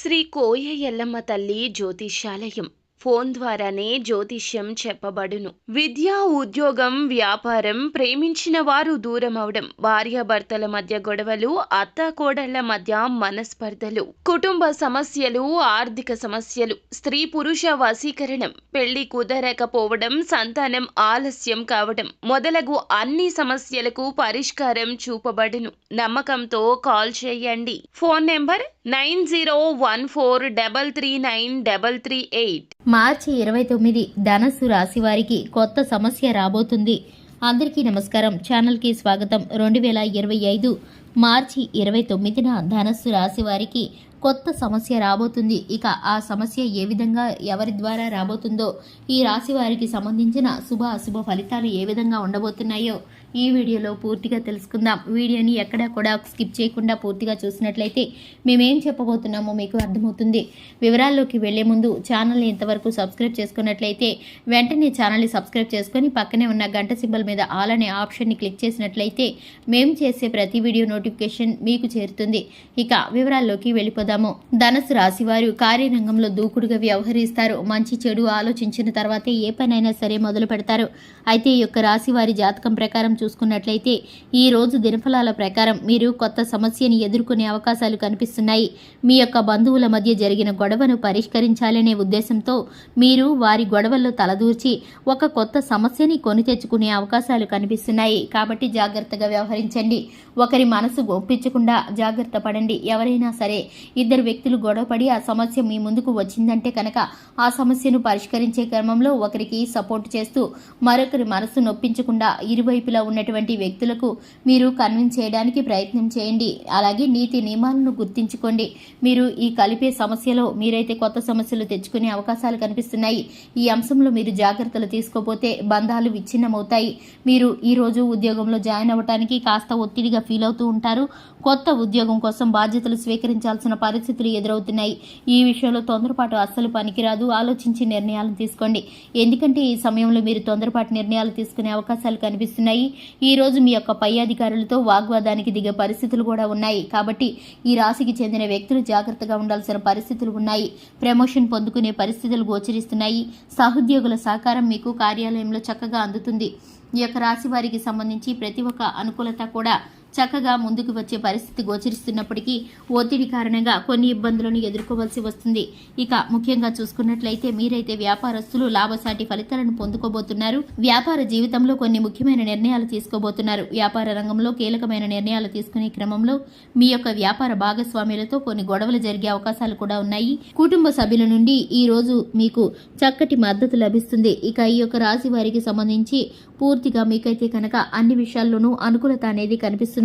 శ్రీ కోయ ఎల్లమ్మ తల్లి జ్యోతిష్యాలయం ఫోన్ ద్వారానే జ్యోతిష్యం చెప్పబడును. విద్య, ఉద్యోగం, వ్యాపారం, ప్రేమించిన వారు దూరమవడం, భార్యాభర్తల మధ్య గొడవలు, అత్తాకోడళ్ల మధ్య మనస్పర్ధలు, కుటుంబ సమస్యలు, ఆర్థిక సమస్యలు, స్త్రీ పురుష వశీకరణం, పెళ్లి కుదరకపోవడం, సంతానం ఆలస్యం కావడం మొదలగు అన్ని సమస్యలకు పరిష్కారం చూపబడును. నమ్మకంతో కాల్ చేయండి. Phone number 9014339338. మార్చి 29 ధనస్సు రాశి వారికి కొత్త సమస్య రాబోతుంది. అందరికీ నమస్కారం. ఛానల్కి స్వాగతం. 2025 మార్చి 29న ధనస్సు రాశి వారికి కొత్త సమస్య రాబోతుంది. ఇక ఆ సమస్య ఏ విధంగా ఎవరి ద్వారా రాబోతుందో, ఈ రాశి వారికి సంబంధించిన శుభ అశుభ ఫలితాలు ఏ విధంగా ఉండబోతున్నాయో ఈ వీడియోలో పూర్తిగా తెలుసుకుందాం. వీడియోని ఎక్కడా కూడా స్కిప్ చేయకుండా పూర్తిగా చూసినట్లయితే మేమేం చెప్పబోతున్నామో మీకు అర్థమవుతుంది. వివరాల్లోకి వెళ్లే ముందు ఛానల్ని ఇంతవరకు సబ్స్క్రైబ్ చేసుకున్నట్లయితే వెంటనే ఛానల్ని సబ్స్క్రైబ్ చేసుకుని పక్కనే ఉన్న గంట సింబల్ మీద ఆల్ అనే ఆప్షన్ని క్లిక్ చేసినట్లయితే మేము చేసే ప్రతి వీడియో నోటిఫికేషన్ మీకు చేరుతుంది. ఇక వివరాల్లోకి వెళ్ళిపోదాము. ధనుసు రాశి వారు కార్యరంగంలో దూకుడుగా వ్యవహరిస్తారు. మంచి చెడు ఆలోచించిన తర్వాతే ఏ పనైనా సరే మొదలు పెడతారు. అయితే ఈ యొక్క రాశి వారి జాతకం ప్రకారం చూసుకున్నట్లయితే ఈ రోజు దినఫలాల ప్రకారం మీరు కొత్త సమస్యని ఎదుర్కొనే అవకాశాలు కనిపిస్తున్నాయి. మీ యొక్క బంధువుల మధ్య జరిగిన గొడవను పరిష్కరించాలనే ఉద్దేశంతో మీరు వారి గొడవల్లో తలదూర్చి ఒక కొత్త సమస్యని కొని తెచ్చుకునే అవకాశాలు కనిపిస్తున్నాయి. కాబట్టి జాగ్రత్తగా వ్యవహరించండి. ఒకరి మనసు ఒప్పించకుండా జాగ్రత్త పడండి. ఎవరైనా సరే ఇద్దరు వ్యక్తులు గొడవపడి ఆ సమస్య మీ ముందుకు వచ్చిందంటే కనుక ఆ సమస్యను పరిష్కరించే క్రమంలో ఒకరికి సపోర్ట్ చేస్తూ మరొకరి మనసు నొప్పించకుండా ఇరువైపులా ఉన్నటువంటి వ్యక్తులకు మీరు కన్విన్స్ చేయడానికి ప్రయత్నం చేయండి. అలాగే నీతి నియమాలను గుర్తించుకోండి. మీరు ఈ కలిపే సమస్యలో మీరైతే కొత్త సమస్యలు తెచ్చుకునే అవకాశాలు కనిపిస్తున్నాయి. ఈ అంశంలో మీరు జాగ్రత్తలు తీసుకోకపోతే బంధాలు విచ్ఛిన్నమవుతాయి. మీరు ఈ రోజు ఉద్యోగంలో జాయిన్ అవ్వడానికి కాస్త ఒత్తిడిగా ఫీల్ అవుతూ ఉంటారు. కొత్త ఉద్యోగం కోసం బాధ్యతలు స్వీకరించాల్సిన పరిస్థితులు ఎదురవుతున్నాయి. ఈ విషయంలో తొందరపాటు అస్సలు పనికిరాదు. ఆలోచించి నిర్ణయాలను తీసుకోండి. ఎందుకంటే ఈ సమయంలో మీరు తొందరపాటు నిర్ణయాలు తీసుకునే అవకాశాలు కనిపిస్తున్నాయి. ఈ రోజు మీ యొక్క పై అధికారులతో వాగ్వాదానికి దిగే పరిస్థితులు కూడా ఉన్నాయి. కాబట్టి ఈ రాశికి చెందిన వ్యక్తులు జాగ్రత్తగా ఉండాల్సిన పరిస్థితులు ఉన్నాయి. ప్రమోషన్ పొందుకునే పరిస్థితులు గోచరిస్తున్నాయి. సహోద్యోగుల సహకారం మీకు కార్యాలయంలో చక్కగా అందుతుంది. ఈ యొక్క రాశి వారికి సంబంధించి ప్రతి ఒక్క అనుకూలత కూడా చక్కగా ముందుకు వచ్చే పరిస్థితి గోచరిస్తున్నప్పటికీ ఒత్తిడి కారణంగా కొన్ని ఇబ్బందులను ఎదుర్కోవాల్సి వస్తుంది. ఇక ముఖ్యంగా చూసుకున్నట్లయితే మీరైతే వ్యాపారస్తులు లాభసాటి ఫలితాలను పొందుకోబోతున్నారు. వ్యాపార జీవితంలో కొన్ని ముఖ్యమైన నిర్ణయాలు తీసుకోబోతున్నారు. వ్యాపార రంగంలో కీలకమైన నిర్ణయాలు తీసుకునే క్రమంలో మీ యొక్క వ్యాపార భాగస్వామ్యులతో కొన్ని గొడవలు జరిగే అవకాశాలు కూడా ఉన్నాయి. కుటుంబ సభ్యుల నుండి ఈ రోజు మీకు చక్కటి మద్దతు లభిస్తుంది. ఇక ఈ యొక్క రాశి వారికి సంబంధించి పూర్తిగా మీకైతే కనుక అన్ని విషయాల్లోనూ అనుకూలత అనేది కనిపిస్తుంది.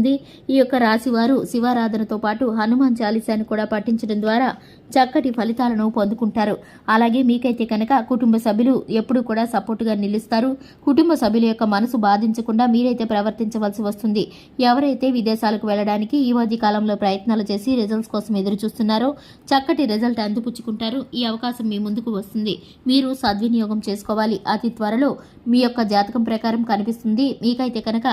ఈ యొక్క రాశి వారు శివారాధనతో పాటు హనుమాన్ చాలీసాను కూడా పఠించడం ద్వారా చక్కటి ఫలితాలను పొందుకుంటారు. అలాగే మీకైతే కనుక కుటుంబ సభ్యులు ఎప్పుడు కూడా సపోర్టుగా నిలుస్తారు. కుటుంబ సభ్యుల యొక్క మనసు బాధించకుండా మీరైతే ప్రవర్తించవలసి వస్తుంది. ఎవరైతే విదేశాలకు వెళ్లడానికి ఈ మధ్య కాలంలో ప్రయత్నాలు చేసి రిజల్ట్స్ కోసం ఎదురు చూస్తున్నారో చక్కటి రిజల్ట్ అందిపుచ్చుకుంటారు. ఈ అవకాశం మీ ముందుకు వస్తుంది. మీరు సద్వినియోగం చేసుకోవాలి. అతి త్వరలో మీ యొక్క జాతకం ప్రకారం కనిపిస్తుంది. మీకైతే కనుక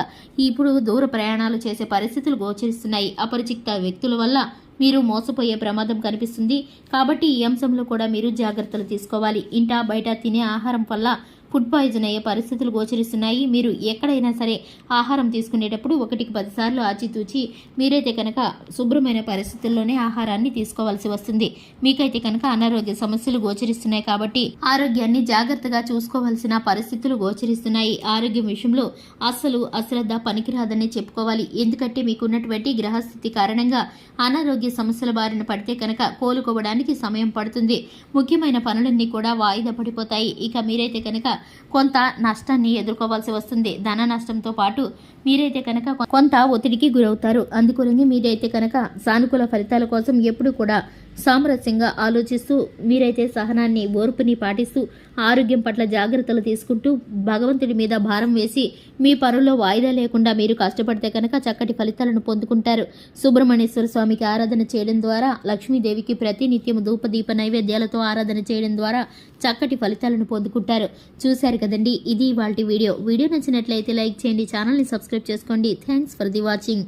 ఇప్పుడు దూర ప్రయాణాలు చేసే పరిస్థితులు గోచరిస్తున్నాయి. అపరిచిత వ్యక్తుల వల్ల మీరు మోసపోయే ప్రమాదం కనిపిస్తుంది. కాబట్టి ఈ అంశంలో కూడా మీరు జాగ్రత్తలు తీసుకోవాలి. ఇంటా బయట తినే ఆహారం వల్ల ఫుడ్ పాయిజన్ అయ్యే పరిస్థితులు గోచరిస్తున్నాయి. మీరు ఎక్కడైనా సరే ఆహారం తీసుకునేటప్పుడు 1-10 సార్లు ఆచితూచి మీరైతే కనుక శుభ్రమైన పరిస్థితుల్లోనే ఆహారాన్ని తీసుకోవాల్సి వస్తుంది. మీకైతే కనుక అనారోగ్య సమస్యలు గోచరిస్తున్నాయి. కాబట్టి ఆరోగ్యాన్ని జాగ్రత్తగా చూసుకోవాల్సిన పరిస్థితులు గోచరిస్తున్నాయి. ఆరోగ్యం విషయంలో అస్సలు అశ్రద్ధ పనికిరాదని చెప్పుకోవాలి. ఎందుకంటే మీకున్నటువంటి గ్రహస్థితి కారణంగా అనారోగ్య సమస్యల బారిన పడితే కనుక కోలుకోవడానికి సమయం పడుతుంది. ముఖ్యమైన పనులన్నీ కూడా వాయిదా పడిపోతాయి. ఇక మీరైతే కనుక కొంత నష్టాన్ని ఎదుర్కోవాల్సి వస్తుంది. ధన నష్టంతో పాటు మీరైతే కనుక కొంత ఒత్తిడికి గురవుతారు. అందుకని మీరైతే కనుక సానుకూల ఫలితాల కోసం ఎప్పుడు కూడా సామరస్యంగా ఆలోచిస్తూ మీరైతే సహనాన్ని ఓర్పుని పాటిస్తూ ఆరోగ్యం పట్ల జాగ్రత్తలు తీసుకుంటూ భగవంతుడి మీద భారం వేసి మీ పనుల్లో వాయిదా లేకుండా మీరు కష్టపడితే కనుక చక్కటి ఫలితాలను పొందుకుంటారు. సుబ్రహ్మణ్యేశ్వర స్వామికి ఆరాధన చేయడం ద్వారా, లక్ష్మీదేవికి ప్రతినిత్యం ధూపదీప నైవేద్యాలతో ఆరాధన చేయడం ద్వారా చక్కటి ఫలితాలను పొందుకుంటారు. చూశారు కదండి, ఇది ఇవాల్టి వీడియో. వీడియో నచ్చినట్లయితే లైక్ చేయండి, ఛానల్ని సబ్స్క్రైబ్ చేసుకోండి. Thanks for the watching.